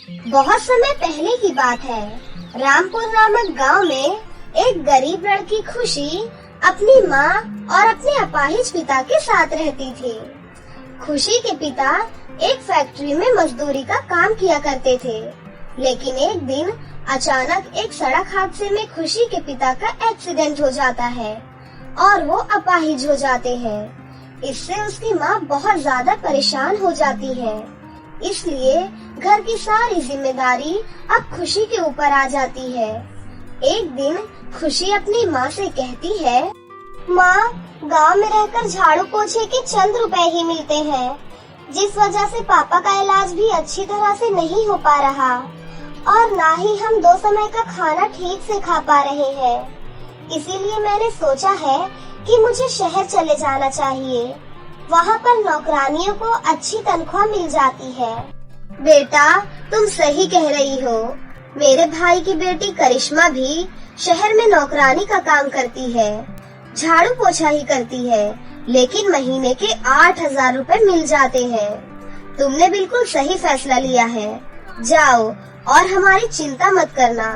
बहुत समय पहले की बात है। रामपुर नामक गांव में एक गरीब लड़की खुशी अपनी माँ और अपने अपाहिज पिता के साथ रहती थी। खुशी के पिता एक फैक्ट्री में मजदूरी का काम किया करते थे, लेकिन एक दिन अचानक एक सड़क हादसे में खुशी के पिता का एक्सीडेंट हो जाता है और वो अपाहिज हो जाते हैं। इससे उसकी माँ बहुत ज्यादा परेशान हो जाती है, इसलिए घर की सारी जिम्मेदारी अब खुशी के ऊपर आ जाती है। एक दिन खुशी अपनी माँ से कहती है, माँ, गांव में रहकर झाड़ू पोछे के चंद रुपए ही मिलते हैं, जिस वजह से पापा का इलाज भी अच्छी तरह से नहीं हो पा रहा और ना ही हम 2 समय का खाना ठीक से खा पा रहे हैं। इसीलिए मैंने सोचा है कि मुझे शहर चले जाना चाहिए। वहाँ पर नौकरानियों को अच्छी तनख्वाह मिल जाती है। बेटा, तुम सही कह रही हो। मेरे भाई की बेटी करिश्मा भी शहर में नौकरानी का काम करती है, झाड़ू पोछा ही करती है, लेकिन महीने के 8,000 रुपए मिल जाते हैं। तुमने बिल्कुल सही फैसला लिया है। जाओ और हमारी चिंता मत करना।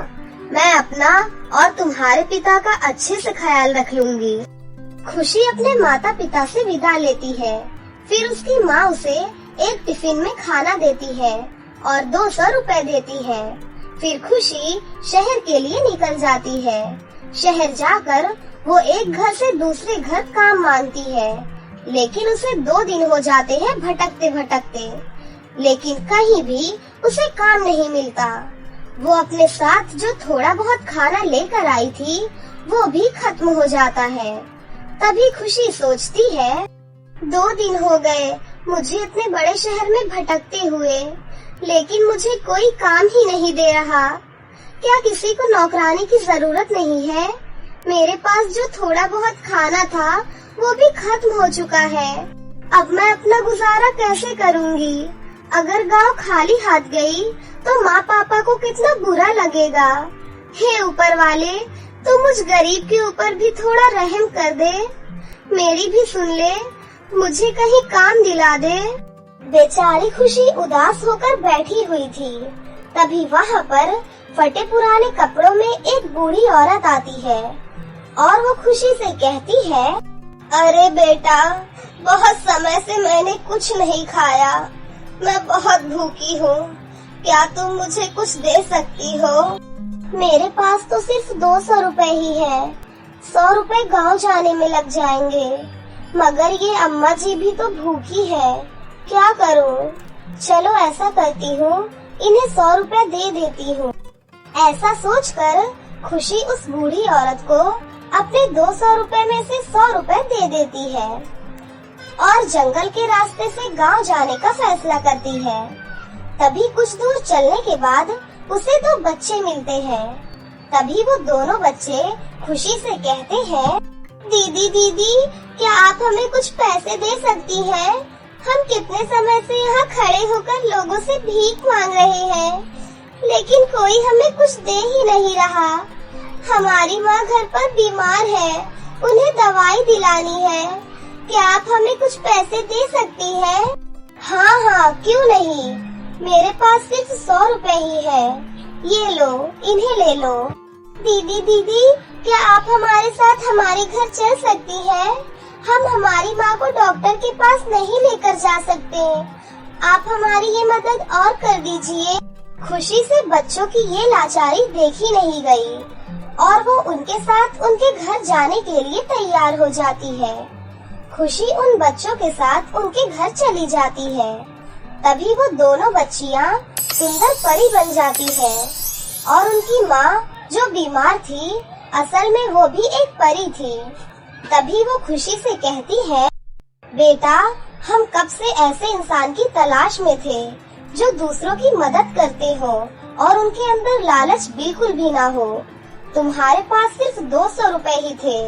मैं अपना और तुम्हारे पिता का अच्छे से ख्याल रख लूंगी। खुशी अपने माता पिता से विदा लेती है। फिर उसकी माँ उसे एक टिफिन में खाना देती है और 200 रुपए देती है। फिर खुशी शहर के लिए निकल जाती है। शहर जाकर वो एक घर से दूसरे घर काम मांगती है, लेकिन उसे 2 दिन हो जाते हैं भटकते भटकते, लेकिन कहीं भी उसे काम नहीं मिलता। वो अपने साथ जो थोड़ा बहुत खाना लेकर आई थी, वो भी खत्म हो जाता है। तभी खुशी सोचती है, 2 दिन हो गए मुझे इतने बड़े शहर में भटकते हुए, लेकिन मुझे कोई काम ही नहीं दे रहा। क्या किसी को नौकरानी की जरूरत नहीं है? मेरे पास जो थोड़ा बहुत खाना था वो भी खत्म हो चुका है। अब मैं अपना गुजारा कैसे करूँगी? अगर गांव खाली हाथ गई तो माँ पापा को कितना बुरा लगेगा। हे ऊपर वाले, तू मुझ गरीब के ऊपर भी थोड़ा रहम कर दे, मेरी भी सुन ले, मुझे कहीं काम दिला दे। बेचारी खुशी उदास होकर बैठी हुई थी। तभी वहाँ पर फटे पुराने कपड़ों में एक बूढ़ी औरत आती है और वो खुशी से कहती है, अरे बेटा, बहुत समय से मैंने कुछ नहीं खाया, मैं बहुत भूखी हूँ, क्या तुम मुझे कुछ दे सकती हो? मेरे पास तो सिर्फ 200 रुपए ही है, 100 रुपए गाँव जाने में लग जाएंगे, मगर ये अम्मा जी भी तो भूखी है, क्या करूँ? चलो ऐसा करती हूँ, इन्हें 100 रुपए दे देती हूँ। ऐसा सोचकर खुशी उस बूढ़ी औरत को अपने 200 रुपए में से 100 रुपए दे देती है और जंगल के रास्ते से गांव जाने का फैसला करती है। तभी कुछ दूर चलने के बाद उसे 2 बच्चे मिलते हैं। तभी वो दोनों बच्चे खुशी से कहते हैं, दीदी दीदी, क्या आप हमें कुछ पैसे दे सकती हैं? हम कितने समय से यहाँ खड़े होकर लोगों से भीख मांग रहे हैं, लेकिन कोई हमें कुछ दे ही नहीं रहा। हमारी माँ घर पर बीमार है, उन्हें दवाई दिलानी है, क्या आप हमें कुछ पैसे दे सकती हैं? हाँ हाँ, क्यों नहीं, मेरे पास सिर्फ 100 रुपए ही है, ये लो, इन्हें ले लो। दीदी दीदी, क्या आप हमारे साथ हमारे घर चल सकती हैं? हम हमारी माँ को डॉक्टर के पास नहीं लेकर जा सकते, आप हमारी ये मदद और कर दीजिए। खुशी से बच्चों की ये लाचारी देखी नहीं गई और वो उनके साथ उनके घर जाने के लिए तैयार हो जाती है। खुशी उन बच्चों के साथ उनके घर चली जाती है। तभी वो दोनों बच्चियाँ सुंदर परी बन जाती है और उनकी माँ जो बीमार थी, असल में वो भी एक परी थी। तभी वो खुशी से कहती है, बेटा, हम कब से ऐसे इंसान की तलाश में थे जो दूसरों की मदद करते हो और उनके अंदर लालच बिल्कुल भी ना हो। तुम्हारे पास सिर्फ 200 रुपए ही थे।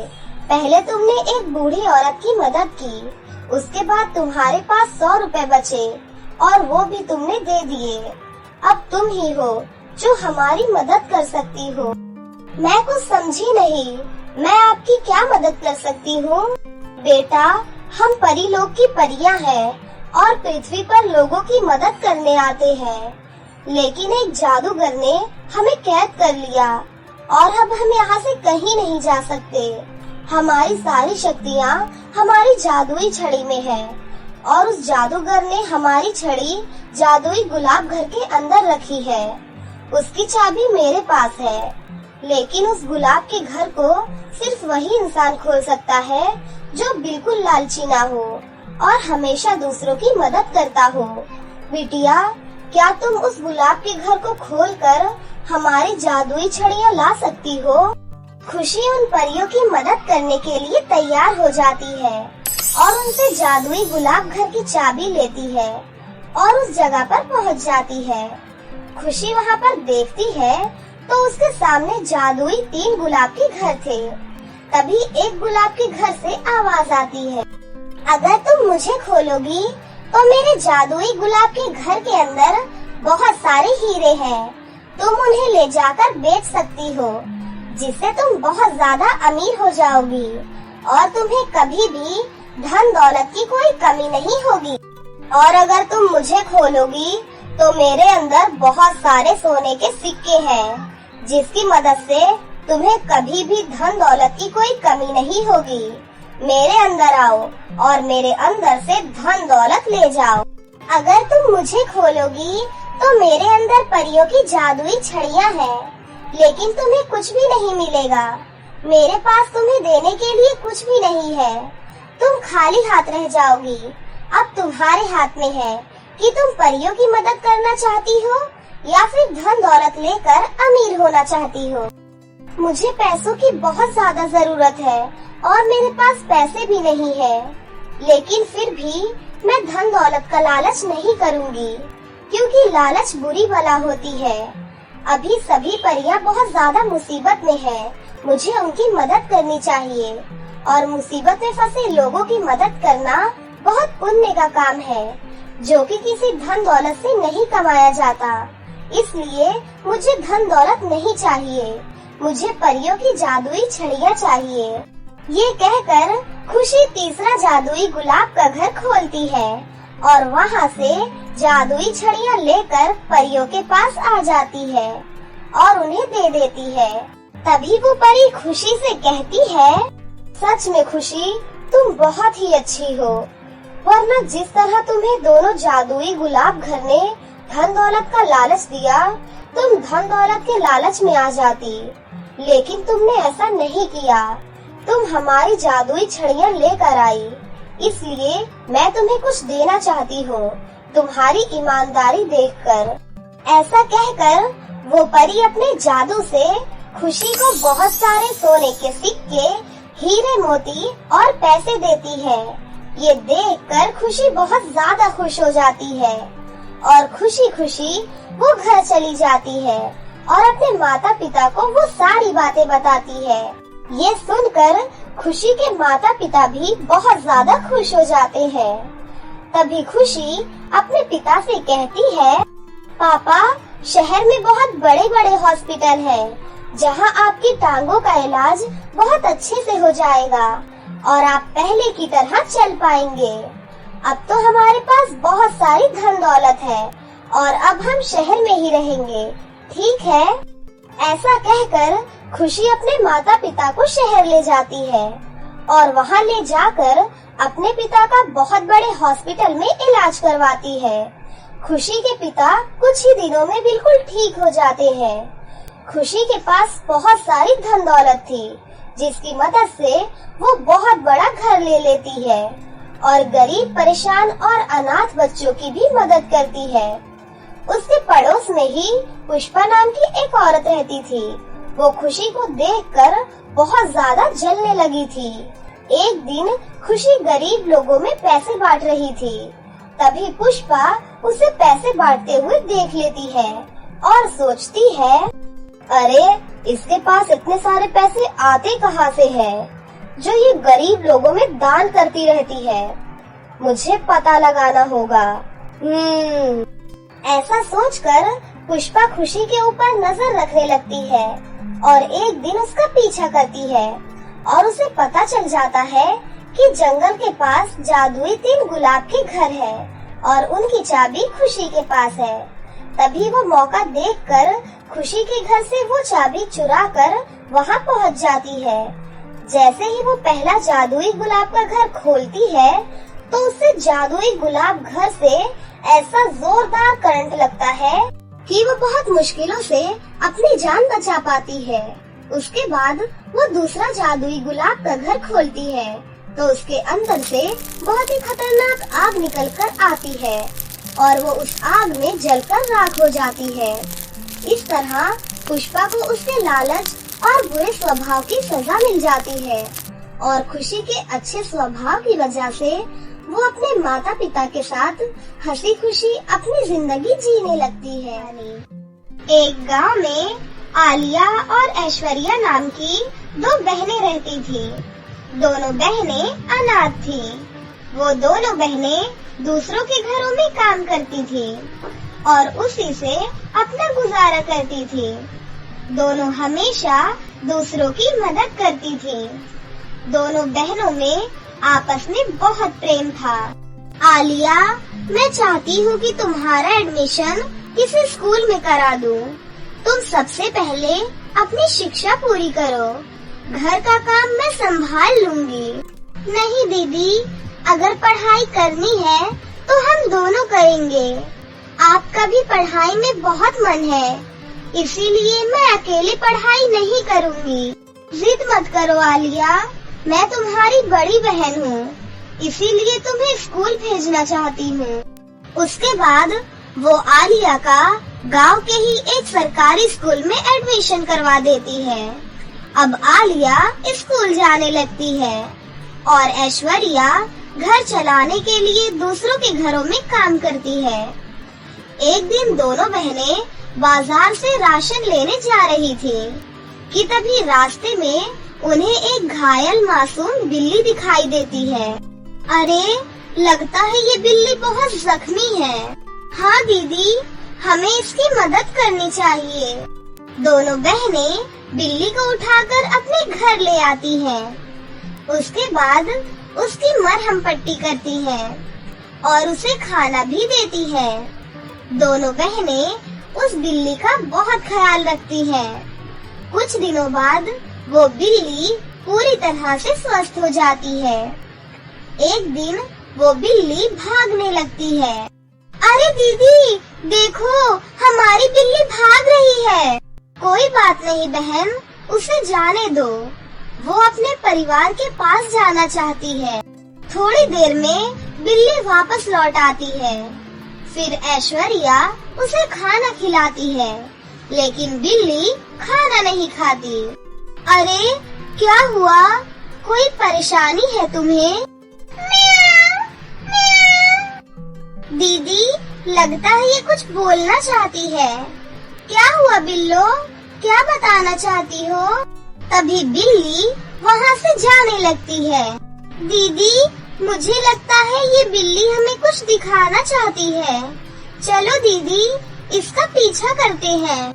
पहले तुमने एक बूढ़ी औरत की मदद की, उसके बाद तुम्हारे पास 100 रुपए बचे और वो भी तुमने दे दिए। अब तुम ही हो जो हमारी मदद कर सकती हो। मैं कुछ समझी नहीं, मैं आपकी क्या मदद कर सकती हूँ? बेटा, हम परी लोग की परियां हैं और पृथ्वी पर लोगों की मदद करने आते हैं। लेकिन एक जादूगर ने हमें कैद कर लिया और अब हम यहाँ से कहीं नहीं जा सकते। हमारी सारी शक्तियाँ हमारी जादुई छड़ी में है और उस जादूगर ने हमारी छड़ी जादुई गुलाब घर के अंदर रखी है। उसकी चाबी मेरे पास है, लेकिन उस गुलाब के घर को सिर्फ वही इंसान खोल सकता है जो बिल्कुल लालची ना हो और हमेशा दूसरों की मदद करता हो। बिटिया, क्या तुम उस गुलाब के घर को खोलकर हमारी जादुई छड़ियाँ ला सकती हो? खुशी उन परियों की मदद करने के लिए तैयार हो जाती है और उनसे जादुई गुलाब घर की चाबी लेती है और उस जगह पर पहुंच जाती है। खुशी वहां पर देखती है तो उसके सामने जादुई 3 गुलाब के घर थे। तभी एक गुलाब के घर से आवाज आती है, अगर तुम मुझे खोलोगी तो मेरे जादुई गुलाब के घर के अंदर बहुत सारे हीरे हैं। तुम उन्हें ले जाकर बेच सकती हो, जिससे तुम बहुत ज्यादा अमीर हो जाओगी और तुम्हें कभी भी धन दौलत की कोई कमी नहीं होगी। और अगर तुम मुझे खोलोगी तो मेरे अंदर बहुत सारे सोने के सिक्के हैं, जिसकी मदद से तुम्हें कभी भी धन दौलत की कोई कमी नहीं होगी। मेरे अंदर आओ और मेरे अंदर से धन दौलत ले जाओ। अगर तुम मुझे खोलोगी तो मेरे अंदर परियों की जादुई छड़ियाँ हैं, लेकिन तुम्हें कुछ भी नहीं मिलेगा। मेरे पास तुम्हें देने के लिए कुछ भी नहीं है। तुम खाली हाथ रह जाओगी। अब तुम्हारे हाथ में है कि तुम परियों की मदद करना चाहती हो या फिर धन दौलत लेकर अमीर होना चाहती हो। मुझे पैसों की बहुत ज्यादा जरूरत है और मेरे पास पैसे भी नहीं है, लेकिन फिर भी मैं धन दौलत का लालच नहीं करूँगी, क्योंकि लालच बुरी बला होती है। अभी सभी परियां बहुत ज्यादा मुसीबत में हैं। मुझे उनकी मदद करनी चाहिए और मुसीबत में फंसे लोगों की मदद करना बहुत पुण्य का काम है, जो कि किसी धन दौलत से नहीं कमाया जाता। इसलिए मुझे धन दौलत नहीं चाहिए, मुझे परियों की जादुई छड़ियाँ चाहिए। ये कहकर खुशी तीसरा जादुई गुलाब का घर खोलती है और वहाँ से जादुई छड़ियाँ लेकर परियों के पास आ जाती है और उन्हें दे देती है। तभी वो परी खुशी से कहती है, सच में खुशी, तुम बहुत ही अच्छी हो, वरना जिस तरह तुम्हें दोनों जादुई गुलाब घर ने धन दौलत का लालच दिया, तुम धन दौलत के लालच में आ जाती, लेकिन तुमने ऐसा नहीं किया। तुम हमारी जादुई छड़ियाँ लेकर आई, इसलिए मैं तुम्हें कुछ देना चाहती हूँ, तुम्हारी ईमानदारी देखकर। ऐसा कहकर वो परी अपने जादू से खुशी को बहुत सारे सोने के सिक्के, हीरे मोती और पैसे देती है। ये देखकर खुशी बहुत ज्यादा खुश हो जाती है और खुशी खुशी वो घर चली जाती है और अपने माता पिता को वो सारी बातें बताती है। ये सुनकर खुशी के माता पिता भी बहुत ज्यादा खुश हो जाते हैं। तभी खुशी अपने पिता से कहती है, पापा, शहर में बहुत बड़े बड़े हॉस्पिटल हैं, जहां आपकी टांगों का इलाज बहुत अच्छे से हो जाएगा और आप पहले की तरह चल पाएंगे। अब तो हमारे पास बहुत सारी धन दौलत है और अब हम शहर में ही रहेंगे, ठीक है? ऐसा कहकर खुशी अपने माता पिता को शहर ले जाती है और वहां ले जाकर अपने पिता का बहुत बड़े हॉस्पिटल में इलाज करवाती है। खुशी के पिता कुछ ही दिनों में बिल्कुल ठीक हो जाते हैं। खुशी के पास बहुत सारी धन दौलत थी, जिसकी मदद से वो बहुत बड़ा घर ले लेती है और गरीब, परेशान और अनाथ बच्चों की भी मदद करती है। उसके पड़ोस में ही पुष्पा नाम की एक औरत रहती थी। वो खुशी को देखकर बहुत ज्यादा जलने लगी थी। एक दिन खुशी गरीब लोगों में पैसे बांट रही थी। तभी पुष्पा उसे पैसे बांटते हुए देख लेती है और सोचती है, अरे, इसके पास इतने सारे पैसे आते कहाँ से हैं, जो ये गरीब लोगों में दान करती रहती है। मुझे पता लगाना होगा। ऐसा सोचकर पुष्पा खुशी के ऊपर नजर रखने लगती है और एक दिन उसका पीछा करती है और उसे पता चल जाता है कि जंगल के पास जादुई 3 गुलाब के घर है और उनकी चाबी खुशी के पास है। तभी वो मौका देखकर खुशी के घर से वो चाबी चुरा कर वहाँ पहुँच जाती है। जैसे ही वो पहला जादुई गुलाब का घर खोलती है तो उससे जादुई गुलाब घर से ऐसा जोरदार करंट लगता है कि वो बहुत मुश्किलों से अपनी जान बचा पाती है। उसके बाद वो दूसरा जादुई गुलाब का घर खोलती है तो उसके अंदर से बहुत ही खतरनाक आग निकलकर आती है और वो उस आग में जलकर राख हो जाती है। इस तरह पुष्पा को उसके लालच और बुरे स्वभाव की सजा मिल जाती है और खुशी के अच्छे स्वभाव की वजह से वो अपने माता पिता के साथ हंसी खुशी अपनी जिंदगी जीने लगती है। एक गांव में आलिया और ऐश्वर्या नाम की दो बहनें रहती थी। दोनों बहनें अनाथ थी। वो दोनों बहनें दूसरों के घरों में काम करती थी और उसी से अपना गुजारा करती थी। दोनों हमेशा दूसरों की मदद करती थी। दोनों बहनों में आपस में बहुत प्रेम था। आलिया, मैं चाहती हूँ कि तुम्हारा एडमिशन किसी स्कूल में करा दूँ। तुम सबसे पहले अपनी शिक्षा पूरी करो। घर का काम मैं संभाल लूंगी। नहीं दीदी, अगर पढ़ाई करनी है तो हम दोनों करेंगे। आपका भी पढ़ाई में बहुत मन है, इसीलिए मैं अकेले पढ़ाई नहीं करूंगी। जिद मत करो आलिया, मैं तुम्हारी बड़ी बहन हूँ, इसीलिए तुम्हें स्कूल भेजना चाहती हूँ। उसके बाद वो आलिया का गांव के ही एक सरकारी स्कूल में एडमिशन करवा देती है। अब आलिया स्कूल जाने लगती है और ऐश्वर्या घर चलाने के लिए दूसरों के घरों में काम करती है। एक दिन दोनों बहनें बाजार से राशन लेने जा रही थी कि तभी रास्ते में उन्हें एक घायल मासूम बिल्ली दिखाई देती है। अरे, लगता है ये बिल्ली बहुत जख्मी है। हाँ दीदी, हमें इसकी मदद करनी चाहिए। दोनों बहनें बिल्ली को उठाकर अपने घर ले आती हैं। उसके बाद उसकी मरहम पट्टी करती हैं और उसे खाना भी देती हैं। दोनों बहनें उस बिल्ली का बहुत ख्याल रखती हैं। कुछ दिनों बाद वो बिल्ली पूरी तरह से स्वस्थ हो जाती है। एक दिन वो बिल्ली भागने लगती है। अरे दीदी, देखो, हमारी बिल्ली भाग रही है। कोई बात नहीं बहन, उसे जाने दो। वो अपने परिवार के पास जाना चाहती है। थोड़ी देर में बिल्ली वापस लौट आती है। फिर ऐश्वर्या उसे खाना खिलाती है, लेकिन बिल्ली खाना नहीं खाती। अरे, क्या हुआ? कोई परेशानी है तुम्हें? म्याऊ, म्याऊ। दीदी, लगता है ये कुछ बोलना चाहती है। क्या हुआ बिल्लो? क्या बताना चाहती हो? तभी बिल्ली वहाँ से जाने लगती है। दीदी, मुझे लगता है ये बिल्ली हमें कुछ दिखाना चाहती है। चलो दीदी, इसका पीछा करते हैं।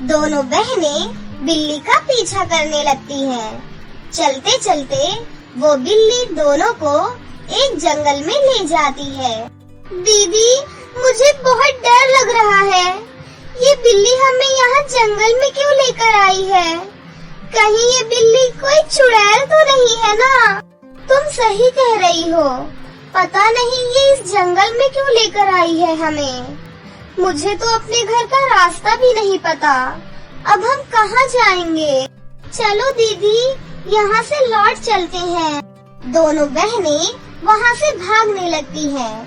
दोनों बहनें बिल्ली का पीछा करने लगती हैं। चलते चलते वो बिल्ली दोनों को एक जंगल में ले जाती है। दीदी, मुझे बहुत डर लग रहा है। ये बिल्ली हमें यहाँ जंगल में क्यों लेकर आई है? कहीं ये बिल्ली कोई चुड़ैल तो नहीं है ना? तुम सही कह रही हो। पता नहीं ये इस जंगल में क्यों लेकर आई है हमें। मुझे तो अपने घर का रास्ता भी नहीं पता। अब हम कहाँ जाएंगे? चलो दीदी, यहाँ से लौट चलते हैं। दोनों बहनें वहाँ से भागने लगती हैं।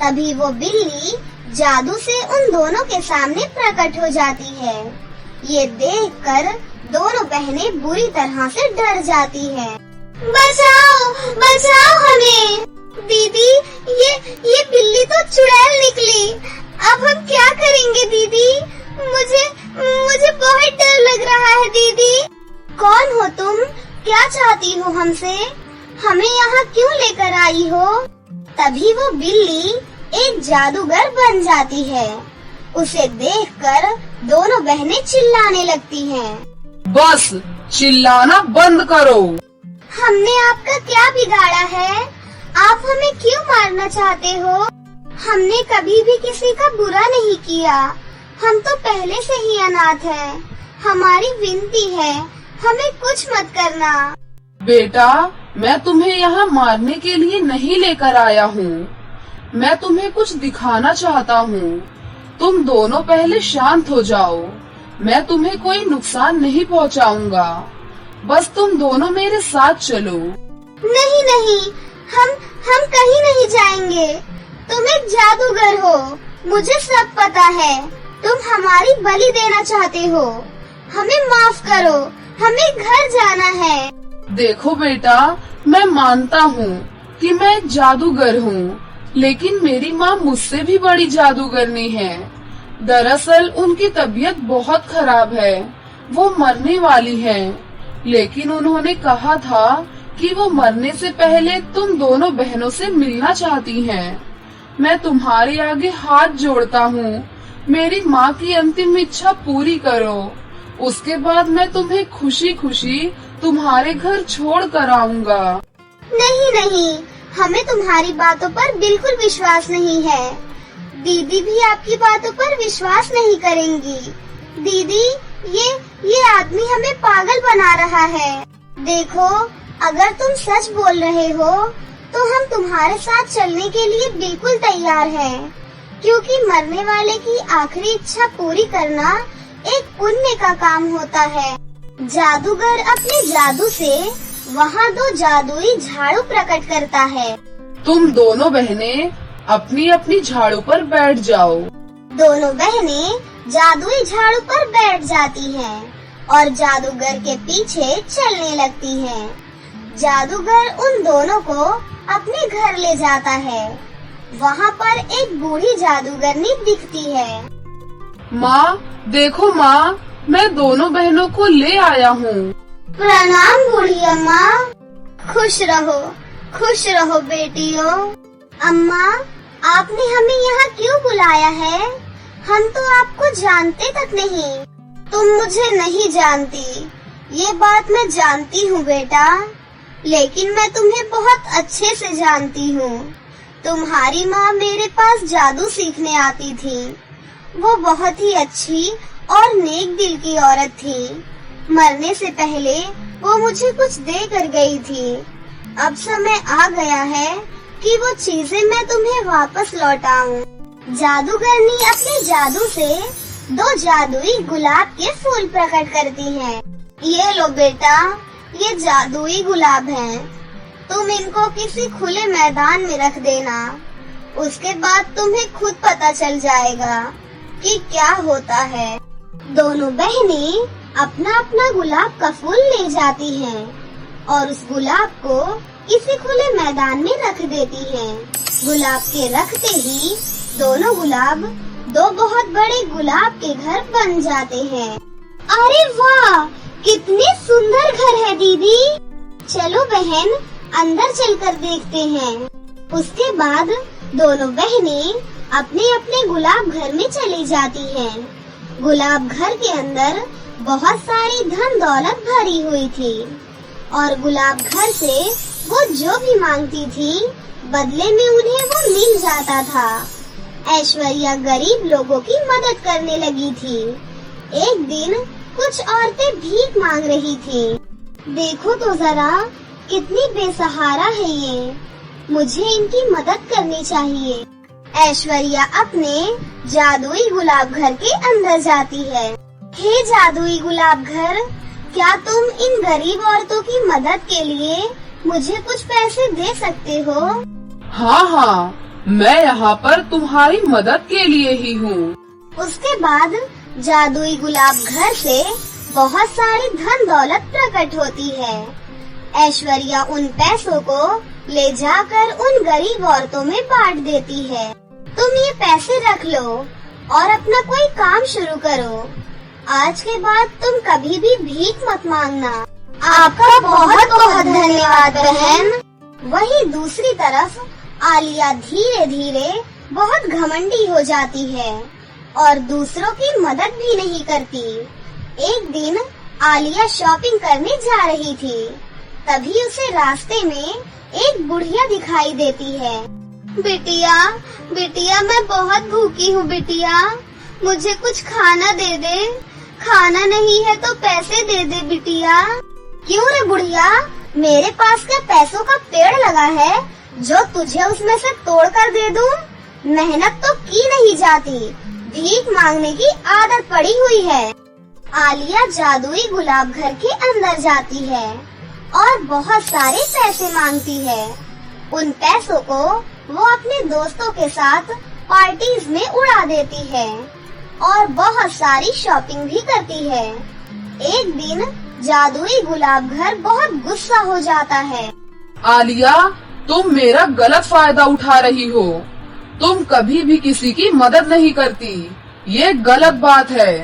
तभी वो बिल्ली जादू से उन दोनों के सामने प्रकट हो जाती है। ये देखकर दोनों बहनें बुरी तरह से डर जाती हैं। बचाओ, बचाओ हमें! दीदी, ये बिल्ली तो चुड़ैल निकली। अब हम क्या करेंगे दीदी? मुझे बहुत डर लग रहा है दीदी। कौन हो तुम? क्या चाहती हो हमसे? हमें यहाँ क्यों लेकर आई हो? तभी वो बिल्ली एक जादूगर बन जाती है। उसे देखकर दोनों बहनें चिल्लाने लगती हैं। बस चिल्लाना बंद करो। हमने आपका क्या बिगाड़ा है? आप हमें क्यों मारना चाहते हो? हमने कभी भी किसी का बुरा नहीं किया। हम तो पहले से ही अनाथ हैं। हमारी विनती है, हमें कुछ मत करना। बेटा, मैं तुम्हें यहाँ मारने के लिए नहीं लेकर आया हूँ। मैं तुम्हें कुछ दिखाना चाहता हूँ। तुम दोनों पहले शांत हो जाओ। मैं तुम्हें कोई नुकसान नहीं पहुँचाऊंगा। बस तुम दोनों मेरे साथ चलो। नहीं नहीं, हम कहीं नहीं जाएंगे। तुम एक जादूगर हो, मुझे सब पता है। तुम हमारी बलि देना चाहते हो। हमें माफ करो, हमें घर जाना है। देखो बेटा, मैं मानता हूँ कि मैं एक जादूगर हूँ, लेकिन मेरी माँ मुझसे भी बड़ी जादूगरनी है। दरअसल उनकी तबीयत बहुत खराब है, वो मरने वाली है। लेकिन उन्होंने कहा था कि वो मरने से पहले तुम दोनों बहनों से मिलना चाहती हैं। मैं तुम्हारे आगे हाथ जोड़ता हूँ, मेरी माँ की अंतिम इच्छा पूरी करो। उसके बाद मैं तुम्हें खुशी खुशी तुम्हारे घर छोड़ कर आऊँगा। नहीं नहीं, हमें तुम्हारी बातों पर बिल्कुल विश्वास नहीं है। दीदी भी आपकी बातों पर विश्वास नहीं करेंगी। दीदी, ये आदमी हमें पागल बना रहा है। देखो, अगर तुम सच बोल रहे हो तो हम तुम्हारे साथ चलने के लिए बिल्कुल तैयार हैं, क्योंकि मरने वाले की आखिरी इच्छा पूरी करना एक पुण्य का काम होता है। जादूगर अपने जादू से वहाँ 2 जादुई झाड़ू प्रकट करता है। तुम दोनों बहनें अपनी अपनी झाड़ू पर बैठ जाओ। दोनों बहनें जादुई झाड़ू पर बैठ जाती हैं और जादूगर के पीछे चलने लगती हैं। जादूगर उन दोनों को अपने घर ले जाता है। वहाँ पर एक बूढ़ी जादूगरनी दिखती है। माँ, देखो माँ, मैं दोनों बहनों को ले आया हूँ। प्रणाम बूढ़ी अम्मा। खुश रहो बेटियों। अम्मा, आपने हमें यहाँ क्यों बुलाया है? हम तो आपको जानते तक नहीं। तुम मुझे नहीं जानती, ये बात मैं जानती हूँ बेटा, लेकिन मैं तुम्हें बहुत अच्छे से जानती हूँ। तुम्हारी माँ मेरे पास जादू सीखने आती थी। वो बहुत ही अच्छी और नेक दिल की औरत थी। मरने से पहले वो मुझे कुछ दे कर गई थी। अब समय आ गया है कि वो चीजें मैं तुम्हें वापस लौटाऊं। जादूगरनी अपने जादू से 2 जादुई गुलाब के फूल प्रकट करती हैं। ये लो बेटा, ये जादुई गुलाब हैं। तुम इनको किसी खुले मैदान में रख देना। उसके बाद तुम्हें खुद पता चल जाएगा कि क्या होता है। दोनों बहनें अपना अपना गुलाब का फूल ले जाती हैं और उस गुलाब को किसी खुले मैदान में रख देती हैं। गुलाब के रखते ही दोनों गुलाब 2 बहुत बड़े गुलाब के घर बन जाते हैं। अरे वाह, कितने सुंदर घर है दीदी। चलो बहन, अंदर चलकर देखते हैं। उसके बाद दोनों बहनें अपने अपने गुलाब घर में चली जाती हैं। गुलाब घर के अंदर बहुत सारी धन दौलत भरी हुई थी और गुलाब घर से वो जो भी मांगती थी बदले में उन्हें वो मिल जाता था। ऐश्वर्या गरीब लोगों की मदद करने लगी थी। एक दिन कुछ औरतें भीख मांग रही थी। देखो तो जरा, कितनी बेसहारा है ये। मुझे इनकी मदद करनी चाहिए। ऐश्वर्या अपने जादुई गुलाब घर के अंदर जाती है। हे जादुई गुलाब घर, क्या तुम इन गरीब औरतों की मदद के लिए मुझे कुछ पैसे दे सकते हो? हाँ, मैं यहाँ पर तुम्हारी मदद के लिए ही हूँ। उसके बाद जादुई गुलाब घर से बहुत सारी धन दौलत प्रकट होती है। ऐश्वर्या उन पैसों को ले जाकर उन गरीब औरतों में बांट देती है। तुम ये पैसे रख लो और अपना कोई काम शुरू करो। आज के बाद तुम कभी भी भीख मत मांगना। आपका बहुत बहुत धन्यवाद बहन। वहीं दूसरी तरफ आलिया धीरे धीरे बहुत घमंडी हो जाती है और दूसरों की मदद भी नहीं करती। एक दिन आलिया शॉपिंग करने जा रही थी, तभी उसे रास्ते में एक बुढ़िया दिखाई देती है। बिटिया, मैं बहुत भूखी हूँ बिटिया, मुझे कुछ खाना दे दे। खाना नहीं है तो पैसे दे दे बिटिया। क्यों रे बुढ़िया, मेरे पास क्या पैसों का पेड़ लगा है जो तुझे उसमें से तोड़ कर दे दूं? मेहनत तो की नहीं जाती, भीख मांगने की आदत पड़ी हुई है। आलिया जादुई गुलाब घर के अंदर जाती है और बहुत सारे पैसे मांगती है। उन पैसों को वो अपने दोस्तों के साथ पार्टीज में उड़ा देती है और बहुत सारी शॉपिंग भी करती है। एक दिन जादुई गुलाब घर बहुत गुस्सा हो जाता है। आलिया, तुम मेरा गलत फायदा उठा रही हो। तुम कभी भी किसी की मदद नहीं करती, ये गलत बात है।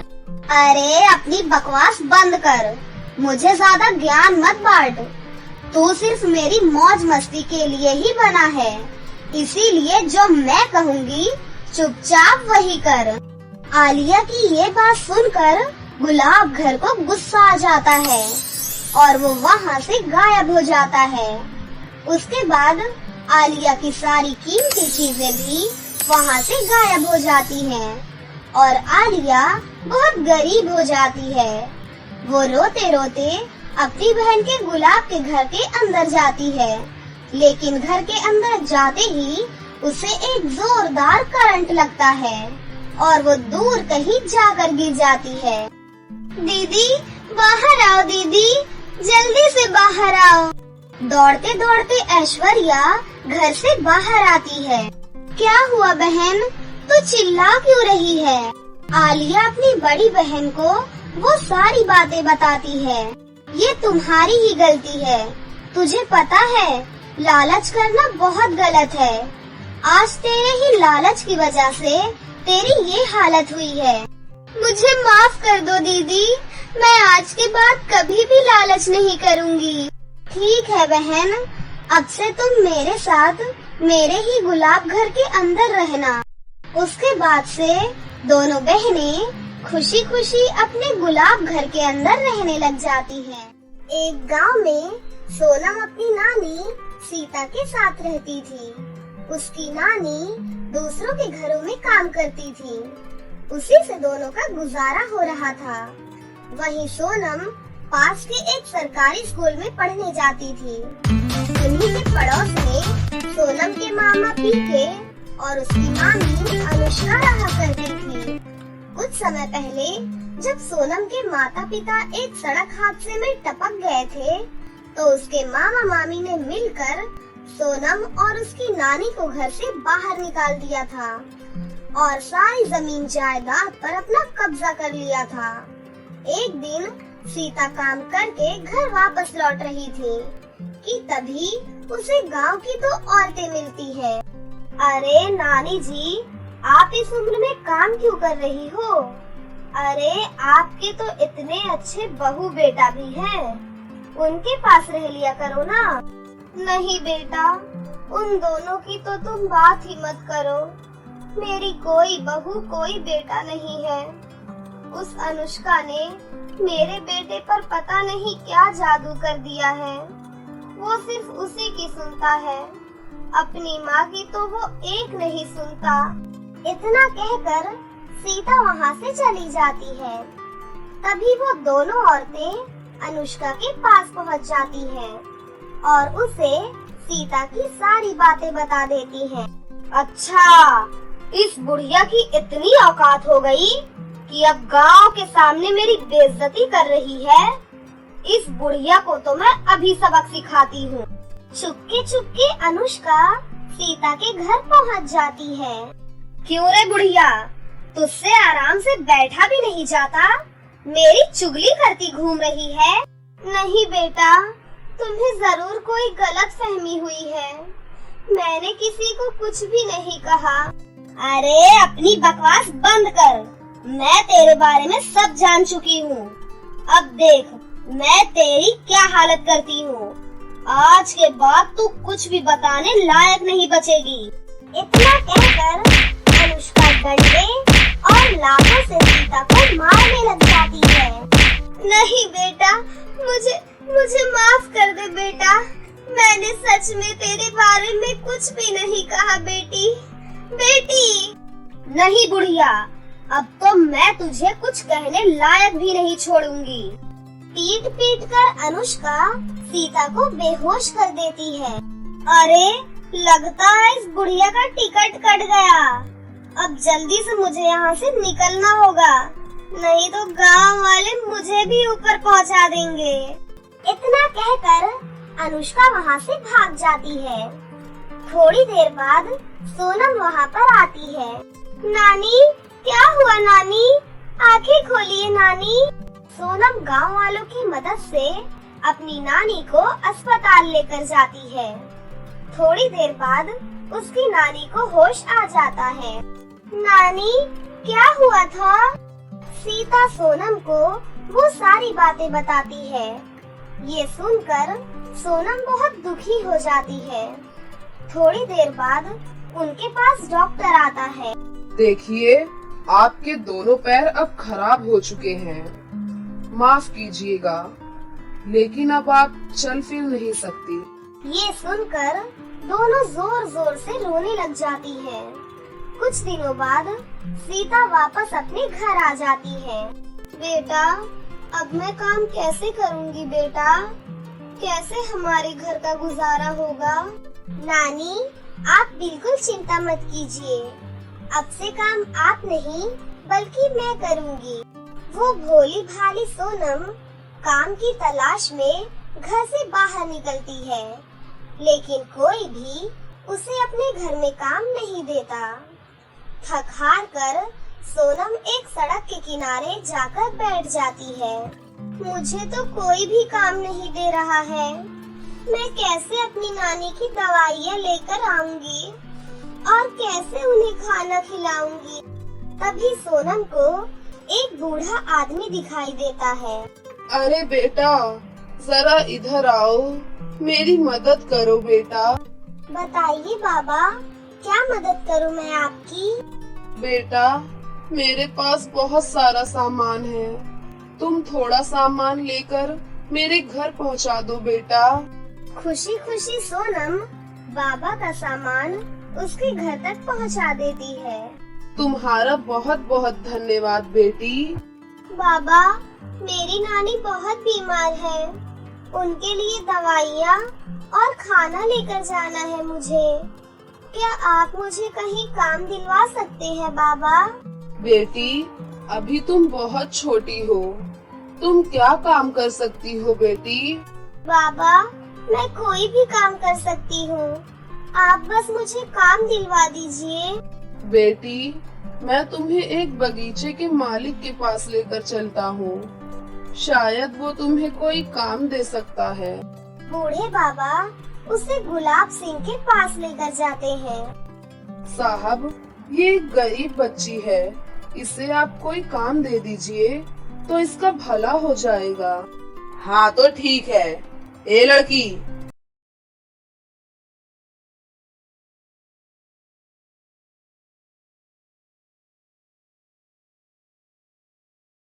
अरे अपनी बकवास बंद कर, मुझे ज्यादा ज्ञान मत बांट। तू सिर्फ मेरी मौज मस्ती के लिए ही बना है, इसीलिए जो मैं कहूँगी चुपचाप वही कर। आलिया की ये बात सुनकर गुलाब घर को गुस्सा आ जाता है और वो वहाँ से गायब हो जाता है। उसके बाद आलिया की सारी कीमती चीजें भी वहाँ से गायब हो जाती हैं और आलिया बहुत गरीब हो जाती है। वो रोते रोते अपनी बहन के गुलाब के घर के अंदर जाती है, लेकिन घर के अंदर जाते ही उसे एक जोरदार करंट लगता है और वो दूर कहीं जाकर गिर जाती है। दीदी बाहर आओ, दीदी जल्दी से बाहर आओ। दौड़ते दौड़ते ऐश्वर्या घर से बाहर आती है। क्या हुआ बहन, तू चिल्ला क्यों रही है? आलिया अपनी बड़ी बहन को वो सारी बातें बताती है। ये तुम्हारी ही गलती है, तुझे पता है लालच करना बहुत गलत है। आज तेरे ही लालच की वजह से तेरी ये हालत हुई है। मुझे माफ कर दो दीदी, मैं आज के बाद कभी भी लालच नहीं करूँगी। ठीक है बहन, अब से तुम मेरे साथ मेरे ही गुलाब घर के अंदर रहना। उसके बाद से दोनों बहनें खुशी खुशी अपने गुलाब घर के अंदर रहने लग जाती हैं। एक गांव में सोनम अपनी नानी सीता के साथ रहती थी। उसकी नानी दूसरों के घरों में काम करती थी, उसी से दोनों का गुजारा हो रहा था। वहीं सोनम पास के एक सरकारी स्कूल में पढ़ने जाती थी। उन्हीं के पड़ोस में सोनम के मामा पीके और उसकी मामी अनुष्का रहा करती थी। कुछ समय पहले जब सोनम के माता पिता एक सड़क हादसे में टपक गए थे, तो उसके मामा मामी ने मिलकर सोनम और उसकी नानी को घर से बाहर निकाल दिया था और सारी जमीन जायदाद पर अपना कब्जा कर लिया था। एक दिन सीता काम करके घर वापस लौट रही थी कि तभी उसे गांव की दो औरतें मिलती है। अरे नानी जी, आप इस उम्र में काम क्यों कर रही हो? अरे आपके तो इतने अच्छे बहू बेटा भी हैं, उनके पास रह लिया करो ना। नहीं बेटा, उन दोनों की तो तुम बात ही मत करो। मेरी कोई बहू कोई बेटा नहीं है। उस अनुष्का ने मेरे बेटे पर पता नहीं क्या जादू कर दिया है। वो सिर्फ उसी की सुनता है, अपनी माँ की तो वो एक नहीं सुनता। इतना कहकर सीता वहाँ से चली जाती है। तभी वो दोनों औरतें अनुष्का के पास पहुँच जाती हैं और उसे सीता की सारी बातें बता देती हैं। अच्छा, इस बुढ़िया की इतनी औकात हो गई कि अब गांव के सामने मेरी बेइज्जती कर रही है। इस बुढ़िया को तो मैं अभी सबक सिखाती हूँ। चुपके चुपके अनुष्का सीता के घर पहुँच जाती है। क्यों रे बुढ़िया, तुझसे आराम से बैठा भी नहीं जाता, मेरी चुगली करती घूम रही है? नहीं बेटा, तुम्हें जरूर कोई गलत फहमी हुई है, मैंने किसी को कुछ भी नहीं कहा। अरे अपनी बकवास बंद कर, मैं तेरे बारे में सब जान चुकी हूँ। अब देख मैं तेरी क्या हालत करती हूँ। आज के बाद तू कुछ भी बताने लायक नहीं बचेगी। इतना कहकर अनुष्का डंडे और लातों से सीता को मारने लग जाती है। नहीं बेटा, मुझे माफ कर दे बेटा, मैंने सच में तेरे बारे में कुछ भी नहीं कहा। बेटी। नहीं बुढ़िया, अब तो मैं तुझे कुछ कहने लायक भी नहीं छोड़ूंगी। पीट पीट कर अनुष्का सीता को बेहोश कर देती है। अरे लगता है इस बुढ़िया का टिकट कट गया। अब जल्दी से मुझे यहाँ से निकलना होगा, नहीं तो गांव वाले मुझे भी ऊपर पहुँचा देंगे। इतना कहकर अनुष्का वहाँ से भाग जाती है। थोड़ी देर बाद सोनम वहाँ पर आती है। नानी, क्या हुआ नानी? आंखें खोलिए नानी। सोनम गांव वालों की मदद से अपनी नानी को अस्पताल लेकर जाती है। थोड़ी देर बाद उसकी नानी को होश आ जाता है। नानी, क्या हुआ था? सीता सोनम को वो सारी बातें बताती है। ये सुनकर सोनम बहुत दुखी हो जाती है। थोड़ी देर बाद उनके पास डॉक्टर आता है। देखिए, आपके दोनों पैर अब खराब हो चुके हैं। माफ कीजिएगा, लेकिन अब आप चल फिर नहीं सकती। ये सुनकर दोनों जोर जोर से रोने लग जाती हैं। कुछ दिनों बाद सीता वापस अपने घर आ जाती है। बेटा, अब मैं काम कैसे करूँगी बेटा? कैसे हमारे घर का गुजारा होगा? नानी, आप बिल्कुल चिंता मत कीजिए। अब से काम आप नहीं बल्कि मैं करूँगी। वो भोली भाली सोनम काम की तलाश में घर से बाहर निकलती है, लेकिन कोई भी उसे अपने घर में काम नहीं देता। थक हार कर सोनम एक सड़क के किनारे जाकर बैठ जाती है। मुझे तो कोई भी काम नहीं दे रहा है। मैं कैसे अपनी नानी की दवाइयाँ लेकर आऊंगी और कैसे उन्हें खाना खिलाऊंगी? तभी सोनम को एक बूढ़ा आदमी दिखाई देता है। अरे बेटा, जरा इधर आओ, मेरी मदद करो बेटा। बताइए बाबा, क्या मदद करूं मैं आपकी? बेटा, मेरे पास बहुत सारा सामान है, तुम थोड़ा सामान लेकर मेरे घर पहुंचा दो बेटा। खुशी खुशी सोनम बाबा का सामान उसके घर तक पहुंचा देती है। तुम्हारा बहुत बहुत धन्यवाद बेटी। बाबा, मेरी नानी बहुत बीमार है, उनके लिए दवाइयाँ और खाना लेकर जाना है मुझे। क्या आप मुझे कहीं काम दिलवा सकते हैं बाबा? बेटी, अभी तुम बहुत छोटी हो, तुम क्या काम कर सकती हो बेटी? बाबा, मैं कोई भी काम कर सकती हूँ, आप बस मुझे काम दिलवा दीजिए। बेटी, मैं तुम्हें एक बगीचे के मालिक के पास लेकर चलता हूँ, शायद वो तुम्हें कोई काम दे सकता है। बूढ़े बाबा उसे गुलाब सिंह के पास लेकर जाते हैं। साहब, ये एक गरीब बच्ची है, इसे आप कोई काम दे दीजिए तो इसका भला हो जाएगा। हाँ तो ठीक है। ए लड़की,